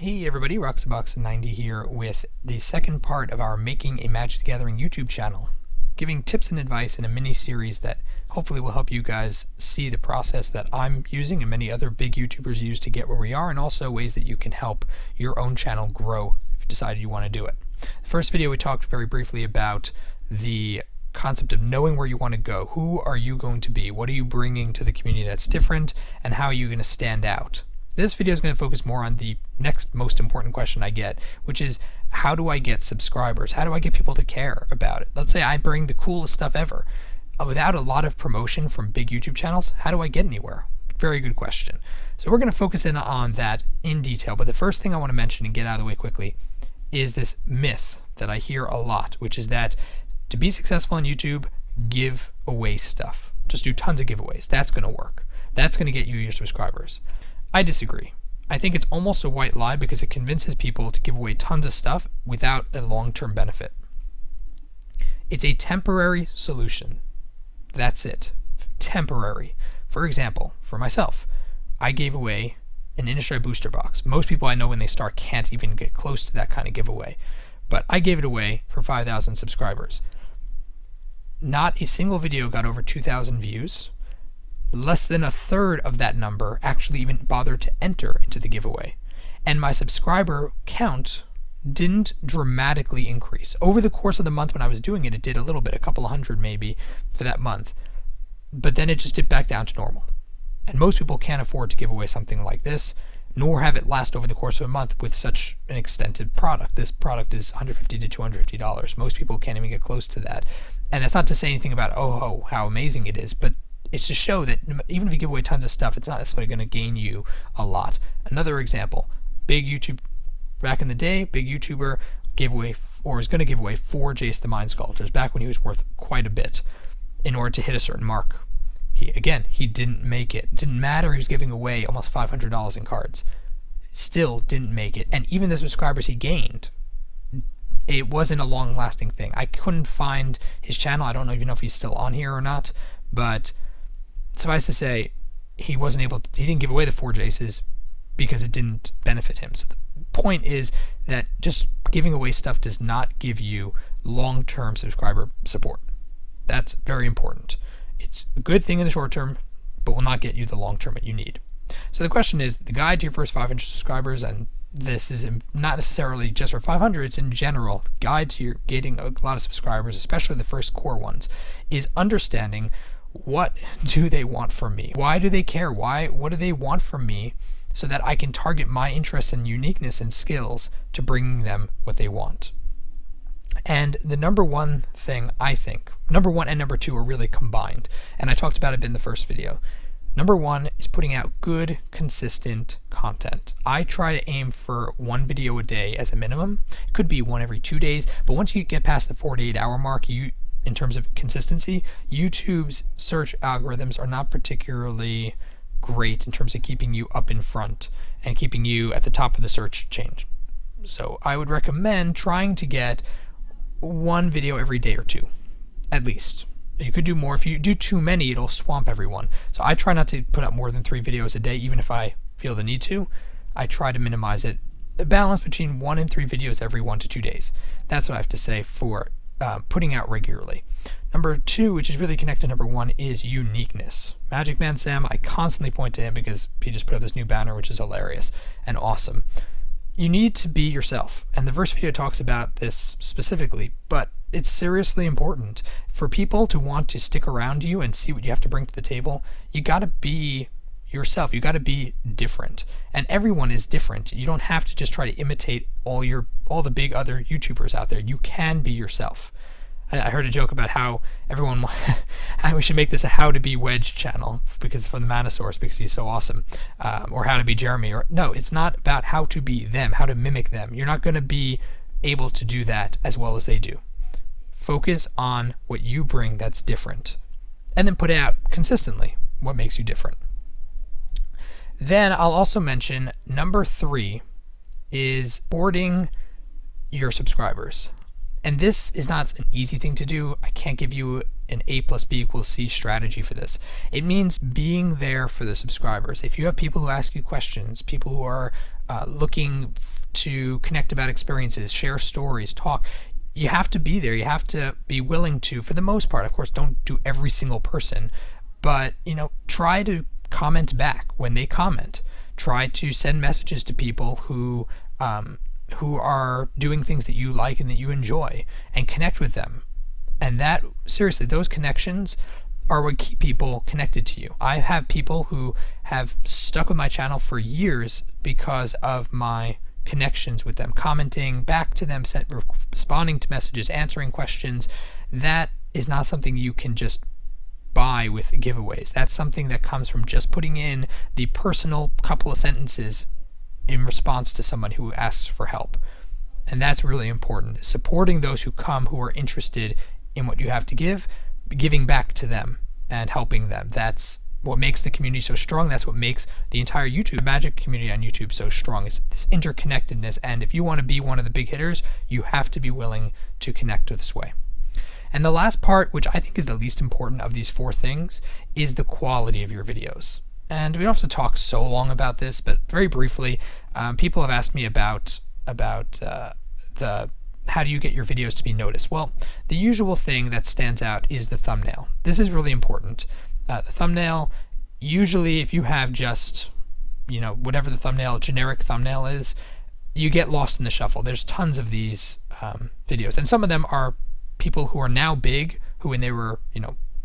Hey everybody, Roxabox90 here with the second part of our Making a Magic the Gathering YouTube channel, giving tips and advice in a mini-series that hopefully will help you guys see the process that I'm using and many other big YouTubers use to get where we are, and also ways that you can help your own channel grow if you decided you want to do it. The first video we talked very briefly about the concept of knowing where you want to go. Who are you going to be? What are you bringing to the community that's different? And how are you going to stand out? This video is going to focus more on the next most important question I get, which is how do I get subscribers? How do I get people to care about it? Let's say I bring the coolest stuff ever. Without a lot of promotion from big YouTube channels, how do I get anywhere? Very good question. So we're going to focus in on that in detail, but the first thing I want to mention and get out of the way quickly is this myth that I hear a lot, which is that to be successful on YouTube, give away stuff. Just do tons of giveaways. That's going to work. That's going to get you your subscribers. I disagree. I think it's almost a white lie because it convinces people to give away tons of stuff without a long-term benefit. It's a temporary solution. That's it. Temporary. For example, for myself, I gave away an Industry Booster Box. Most people I know when they start can't even get close to that kind of giveaway. But I gave it away for 5,000 subscribers. Not a single video got over 2,000 views. Less than a third of that number actually even bothered to enter into the giveaway. And my subscriber count didn't dramatically increase. Over the course of the month when I was doing it, it did a little bit, a couple of hundred maybe for that month. But then it just dipped back down to normal. And most people can't afford to give away something like this, nor have it last over the course of a month with such an extended product. This product is $150 to $250. Most people can't even get close to that. And that's not to say anything about, oh, how amazing it is, but it's to show that even if you give away tons of stuff, it's not necessarily going to gain you a lot. Another example, big YouTube, back in the day, big YouTuber gave away, or is going to give away 4 Jace the Mind Sculptors, back when he was worth quite a bit, in order to hit a certain mark. He didn't make it. It didn't matter, he was giving away almost $500 in cards. Still didn't make it, and even the subscribers he gained, it wasn't a long-lasting thing. I couldn't find his channel. I don't even know if he's still on here or not, but suffice to say, he didn't give away the 4 Jaces because it didn't benefit him. So the point is that just giving away stuff does not give you long-term subscriber support. That's very important. It's a good thing in the short term, but will not get you the long term that you need. So the question is, the guide to your first 500 subscribers, and this is not necessarily just for 500, it's in general, guide to your getting a lot of subscribers, especially the first core ones, is understanding what do they want from me? Why do they care? What do they want from me so that I can target my interests and uniqueness and skills to bring them what they want? And the number one thing, I think, number one and number two are really combined, and I talked about it in the first video. Number one is putting out good, consistent content. I try to aim for 1 video a day as a minimum. It could be 1 every 2 days, but once you get past the 48-hour mark, in terms of consistency, YouTube's search algorithms are not particularly great in terms of keeping you up in front and keeping you at the top of the search chain. So I would recommend trying to get 1 video every day or 2, at least. You could do more. If you do too many, it'll swamp everyone. So I try not to put up more than 3 videos a day, even if I feel the need to. I try to minimize it. A balance between 1 and 3 videos every 1 to 2 days. That's what I have to say for putting out regularly. Number 2, which is really connected to number 1, is uniqueness. Magic Man Sam, I constantly point to him because he just put up this new banner, which is hilarious and awesome. You need to be yourself, and the first video talks about this specifically, but it's seriously important for people to want to stick around you and see what you have to bring to the table. You got to be yourself. You got to be different, and everyone is different. You don't have to just try to imitate all the big other YouTubers out there. You can be yourself. I heard a joke about how everyone how we should make this a how to be Wedge channel because for the Manosaurus because he's so awesome, or how to be Jeremy. Or no, it's not about how to be them, how to mimic them. You're not going to be able to do that as well as they do. Focus on what you bring that's different, and then put it out consistently. What makes you different? Then I'll also mention number 3 is boarding your subscribers. And this is not an easy thing to do. I can't give you an A plus B equals C strategy for this. It means being there for the subscribers. If you have people who ask you questions, people who are looking to connect about experiences, share stories, talk, you have to be there. You have to be willing to, for the most part. Of course, don't do every single person, but try to comment back when they comment. Try to send messages to people who are doing things that you like and that you enjoy, and connect with them. And that, seriously, those connections are what keep people connected to you. I have people who have stuck with my channel for years because of my connections with them, commenting back to them, responding to messages, answering questions. That is not something you can just buy with giveaways. That's something that comes from just putting in the personal couple of sentences in response to someone who asks for help. And that's really important. Supporting those who come, who are interested in what you have to give, giving back to them and helping them. That's what makes the community so strong. That's what makes the entire YouTube Magic community on YouTube so strong. It's this interconnectedness. And if you want to be one of the big hitters, you have to be willing to connect this way. And the last part, which I think is the least important of these 4 things, is the quality of your videos. And we don't have to talk so long about this, but very briefly, people have asked me about how do you get your videos to be noticed? Well, the usual thing that stands out is the thumbnail. This is really important. The thumbnail, usually if you have just, whatever the thumbnail, generic thumbnail is, you get lost in the shuffle. There's tons of these videos, and some of them are people who are now big, who when they were,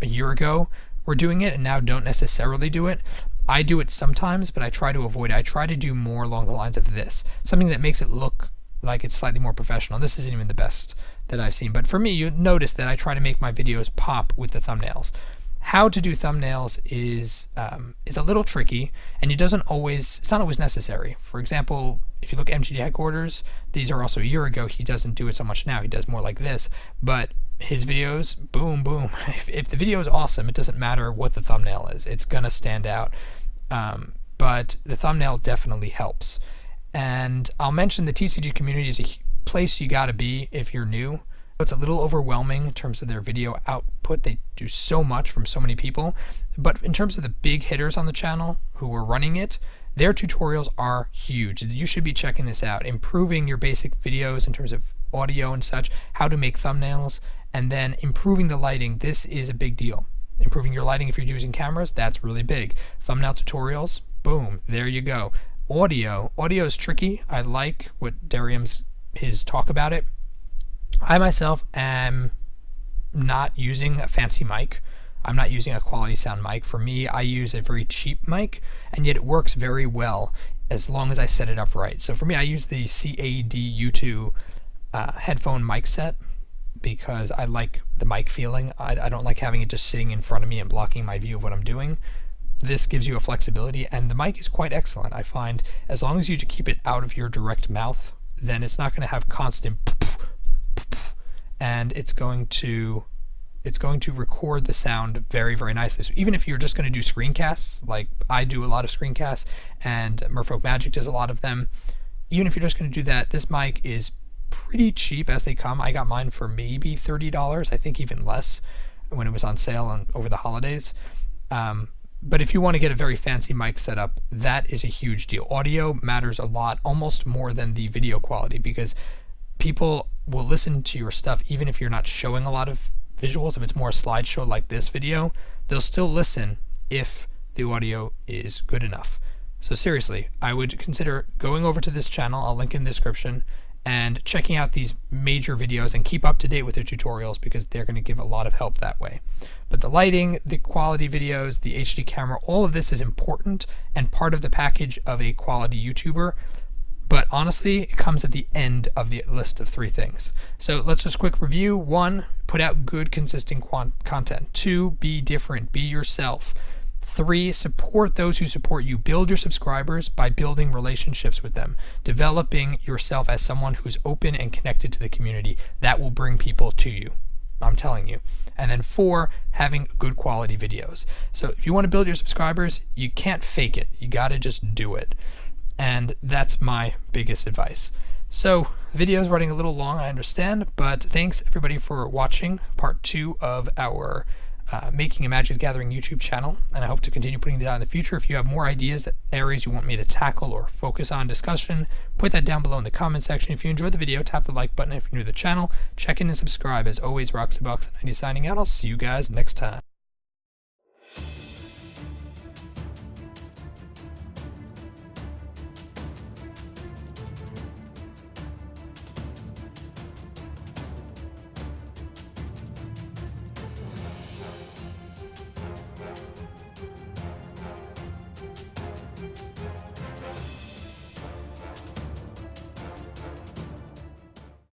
a year ago were doing it and now don't necessarily do it. I do it sometimes, but I try to avoid it. I try to do more along the lines of this, something that makes it look like it's slightly more professional. This isn't even the best that I've seen, but for me, you notice that I try to make my videos pop with the thumbnails. How to do thumbnails is a little tricky, and it's not always necessary. For example, if you look at MGD Headquarters, these are also a year ago. He doesn't do it so much now. He does more like this, but his videos, boom, boom. If the video is awesome, it doesn't matter what the thumbnail is. It's gonna stand out. But the thumbnail definitely helps. And I'll mention the TCG community is a place you gotta be if you're new. It's a little overwhelming in terms of their video output. They do so much from so many people. But in terms of the big hitters on the channel who are running it, their tutorials are huge. You should be checking this out. Improving your basic videos in terms of audio and such, how to make thumbnails, and then improving the lighting. This is a big deal. Improving your lighting if you're using cameras, that's really big. Thumbnail tutorials, boom, there you go. Audio is tricky. I like what Darium's his talk about it. I myself am not using a fancy mic. I'm not using a quality sound mic. For me, I use a very cheap mic, and yet it works very well as long as I set it up right. So for me, I use the CAD-U2 headphone mic set because I like the mic feeling. I don't like having it just sitting in front of me and blocking my view of what I'm doing. This gives you a flexibility, and the mic is quite excellent. I find as long as you keep it out of your direct mouth, then it's not going to have constant and it's going to record the sound very, very nicely. So even if you're just going to do screencasts, like I do a lot of screencasts and Merfolk Magic does a lot of them, even if you're just going to do that, this mic is pretty cheap as they come. I got mine for maybe $30, I think even less when it was on sale over the holidays. But if you want to get a very fancy mic setup, that is a huge deal. Audio matters a lot, almost more than the video quality, because people will listen to your stuff even if you're not showing a lot of visuals. If it's more a slideshow like this video, they'll still listen if the audio is good enough. So seriously, I would consider going over to this channel, I'll link in the description, and checking out these major videos and keep up to date with their tutorials because they're going to give a lot of help that way. But the lighting, the quality videos, the HD camera, all of this is important and part of the package of a quality YouTuber. But honestly, it comes at the end of the list of 3 things. So let's just quick review. 1, put out good, consistent content. 2, be different, be yourself. 3, support those who support you. Build your subscribers by building relationships with them, developing yourself as someone who's open and connected to the community. That will bring people to you, I'm telling you. And then 4, having good quality videos. So if you want to build your subscribers, you can't fake it. You got to just do it. And that's my biggest advice. So, the video is running a little long, I understand, but thanks everybody for watching part 2 of our Making a Magic the Gathering YouTube channel, and I hope to continue putting these out in the future. If you have more ideas, areas you want me to tackle or focus on discussion, put that down below in the comment section. If you enjoyed the video, tap the like button. If you're new to the channel, check in and subscribe. As always, Roxy Box 90 signing out. I'll see you guys next time.